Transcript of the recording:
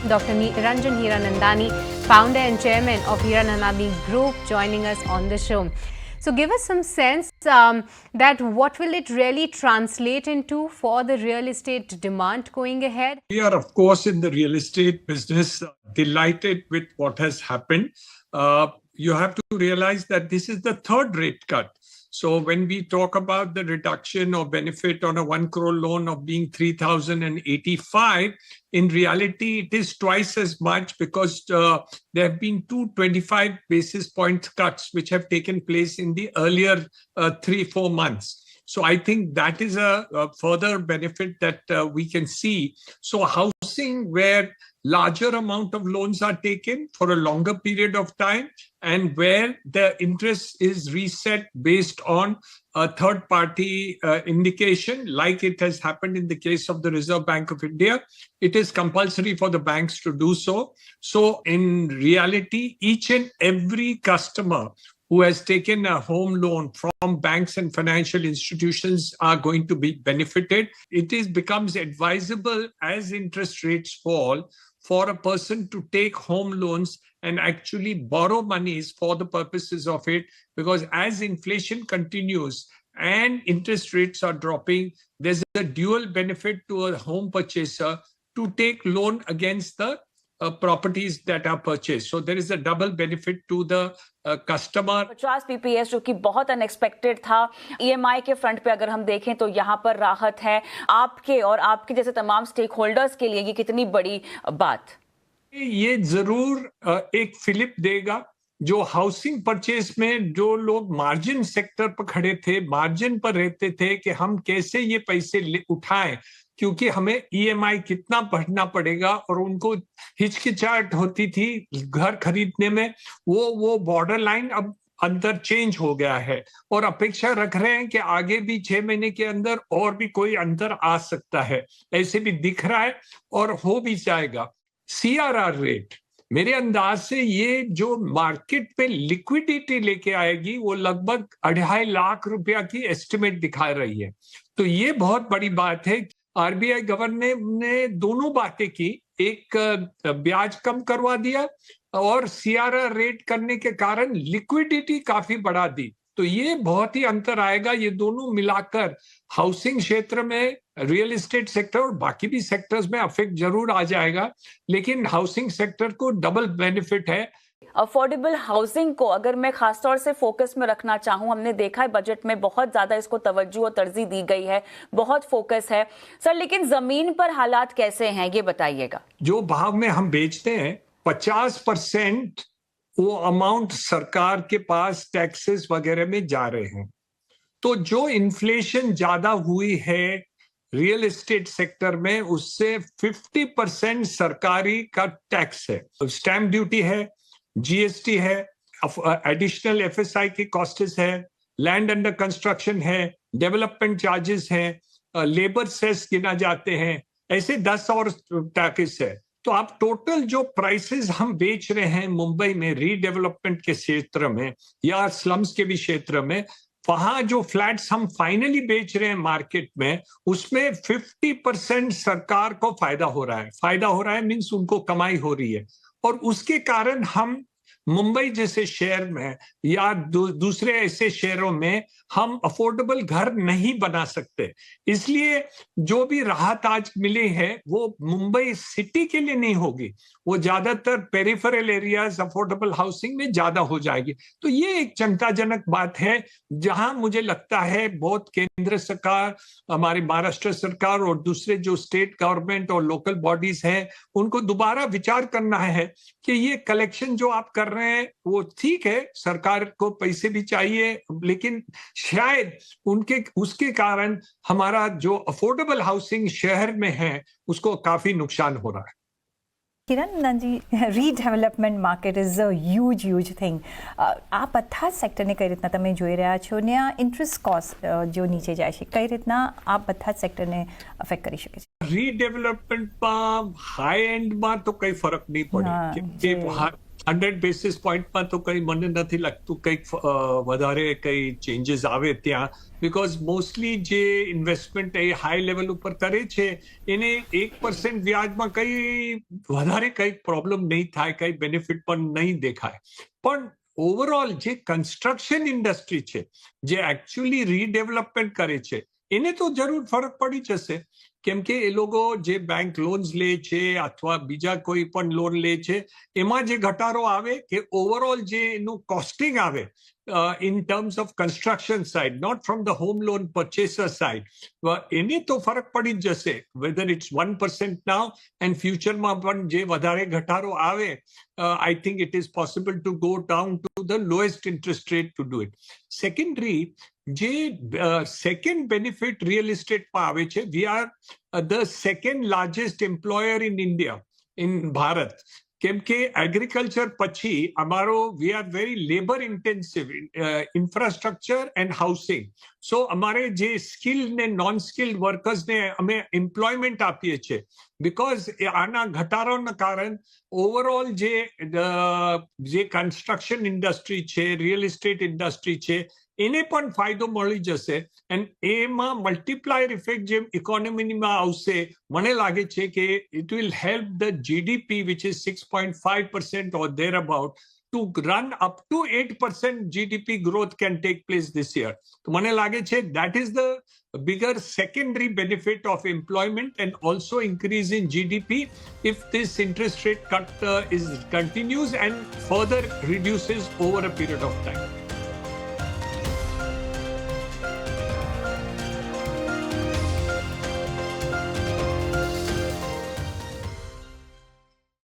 Dr. Ranjan Hiranandani, founder and chairman of Hiranandani Group, joining us on the show. So give us some sense that what will it really translate into for the real estate demand going ahead? We are, of course, in the real estate business, delighted with what has happened. You have to realize that this is the third rate cut. So when we talk about the reduction or benefit on a 1 crore loan of being 3,085, in reality, it is twice as much because there have been 225 basis point cuts which have taken place in the earlier 3-4 months. So I think that is a further benefit that we can see. So housing where larger amount of loans are taken for a longer period of time and where the interest is reset based on a third party indication, like it has happened in the case of the Reserve Bank of India, it is compulsory for the banks to do so. So in reality, each and every customer who has taken a home loan from banks and financial institutions are going to be benefited. It becomes advisable as interest rates fall for a person to take home loans and actually borrow monies for the purposes of it, because as inflation continues and interest rates are dropping, there's a dual benefit to a home purchaser to take loan against the properties that are purchased. So there is a double benefit to the customer. 50 PPS जो कि बहुत unexpected था, EMI के front पे अगर हम देखें तो यहाँ पर राहत है आपके और आपके जैसे तमाम स्टेक होल्डर्स के लिए। ये कितनी बड़ी बात, ये जरूर एक फिलिप देगा जो हाउसिंग परचेस में जो लोग मार्जिन सेक्टर पर खड़े थे, मार्जिन पर रहते थे कि हम कैसे ये पैसे उठाएं क्योंकि हमें EMI कितना भरना पड़ेगा और उनको हिचकिचाहट होती थी घर खरीदने में, वो बॉर्डर लाइन अब अंदर चेंज हो गया है और अपेक्षा रख रहे हैं कि आगे भी 6 महीने के अंदर और भी कोई अंतर आ सकता है, ऐसे भी दिख रहा है और हो भी जाएगा। CRR रेट मेरे अंदाज से ये जो मार्केट पे लिक्विडिटी लेके आएगी वो लगभग 2.5 लाख रुपया की एस्टिमेट दिखा रही है। तो ये बहुत बड़ी बात है। RBI गवर्नर ने दोनों बातें की, एक ब्याज कम करवा दिया और CRR रेट करने के कारण लिक्विडिटी काफी बढ़ा दी। तो ये बहुत ही अंतर आएगा। ये दोनों मिलाकर हाउसिंग क्षेत्र में, रियल एस्टेट सेक्टर और बाकी भी सेक्टर्स में अफेक्ट जरूर आ जाएगा, लेकिन हाउसिंग सेक्टर को डबल बेनिफिट है। अफोर्डेबल हाउसिंग को अगर मैं खासतौर से फोकस में रखना चाहूं, हमने देखा है बजट में बहुत ज्यादा इसको तवज्जो और तरजीह दी गई है, बहुत फोकस है सर, लेकिन जमीन पर हालात कैसे हैं ये बताइएगा। जो भाव में हम बेचते हैं 50% वो अमाउंट सरकार के पास टैक्सेस वगैरह में जा रहे हैं। तो जो इन्फ्लेशन ज्यादा हुई है रियल एस्टेट सेक्टर में, उससे 50% सरकारी का टैक्स है, स्टैंप ड्यूटी है, GST है, एडिशनल FSI की कॉस्ट्स है, लैंड अंडर कंस्ट्रक्शन है, डेवलपमेंट चार्जेस हैं, लेबर सेस गिना जाते हैं, ऐसे 10 और टैक्स है। तो आप टोटल जो प्राइसेस हम बेच रहे हैं मुंबई में रीडेवलपमेंट के क्षेत्र में या स्लम्स के भी क्षेत्र में, वहां जो फ्लैट्स हम फाइनली बेच रहे हैं मार्केट में, उसमें 50% सरकार को फायदा हो रहा है। फायदा हो रहा है मीन्स उनको कमाई हो रही है और उसके कारण हम मुंबई जैसे शहर में या दूसरे ऐसे शहरों में हम अफोर्डेबल घर नहीं बना सकते। इसलिए जो भी राहत आज मिली है वो मुंबई सिटी के लिए नहीं होगी, वो ज्यादातर पेरिफेरल एरियाज अफोर्डेबल हाउसिंग में ज्यादा हो जाएगी। तो ये एक चिंताजनक बात है जहां मुझे लगता है बहुत केंद्र सरकार, हमारी महाराष्ट्र सरकार और दूसरे जो स्टेट गवर्नमेंट और लोकल बॉडीज हैं, उनको दोबारा विचार करना है कि ये कलेक्शन जो आप कर रहे हैं वो ठीक है, सरकार को पैसे भी चाहिए, लेकिन शायद उसके कारण हमारा जो अफोर्डेबल हाउसिंग शहर में है उसको काफी नुकसान हो रहा है। Hiranandani ji, redevelopment market is a huge thing. આ બધા સેક્ટરને કઈ રીતના તમે જોઈ રહ્યા છો ને આ ઇન્ટરેસ્ટ કોસ્ટ જો નીચે જાય છે, કઈ રીતના આ બધા સેક્ટરને અફેક્ટ કરી શકે છે? રીડેવલપમેન્ટમાં હાઈ એન્ડમાં તો કઈ ફરક નહીં પડે, 100 બેસિસ પોઈન્ટમાં તો કંઈ મને નથી લાગતું કંઈક વધારે કંઈ ચેન્જીસ આવે ત્યાં, બિકોઝ મોસ્ટલી જે ઇન્વેસ્ટમેન્ટ એ હાઈ લેવલ ઉપર કરે છે એને 1% વ્યાજમાં કંઈ વધારે કંઈ પ્રોબ્લેમ નહીં થાય, કંઈ બેનિફિટ પણ નહીં દેખાય. પણ ઓવરઓલ જે કન્સ્ટ્રક્શન ઇન્ડસ્ટ્રી છે, જે એકચ્યુઅલી રીડેવલપમેન્ટ કરે છે, એને તો જરૂર ફરક પડી જશે, કેમ કે એ લોકો જે બેંક લોન્સ લે છે અથવા બીજા કોઈ પણ લોન લે છે એમાં જે ઘટાડો આવે કે ઓવરઓલ જે એનું કોસ્ટિંગ આવે in terms of construction side, not from the home loan purchaser side, એને તો ફરક પડી જ જશે, whether it's 1% now and futureમાં પણ જે વધારે ઘટાડો આવે, I think it is possible to go down to the lowest interest rate to do it. Secondary, જે સેકન્ડ બેનિફિટ રિયલ એસ્ટેટમાં આવે છે, we are the second largest employer in India, in Bharat, કેમ કે એગ્રીકલ્ચર પછી અમારો we are very labour intensive infrastructure and housing. So અમારે જે સ્કિલ્ડ ને નોન સ્કિલ્ડ વર્કર્સને અમે એમ્પ્લોયમેન્ટ આપીએ છીએ, બિકોઝ આના ઘટાડાના કારણ ઓવરઓલ જે કન્સ્ટ્રક્શન ઇન્ડસ્ટ્રી છે, રિયલ એસ્ટેટ ઇન્ડસ્ટ્રી છે, એને પણ ફાયદો મળી જશે. એન્ડ એમાં મલ્ટીપ્લાયર ઇફેક્ટ જે ઇકોનોમીમાં આવશે, મને લાગે છે કે it will help the GDP which is 6.5% or thereabout to run up to 8% GDP growth can take place this year. તો મને લાગે છે that is the bigger secondary benefit of employment and also increase in GDP if this interest rate cut continues and further reduces over a period of time.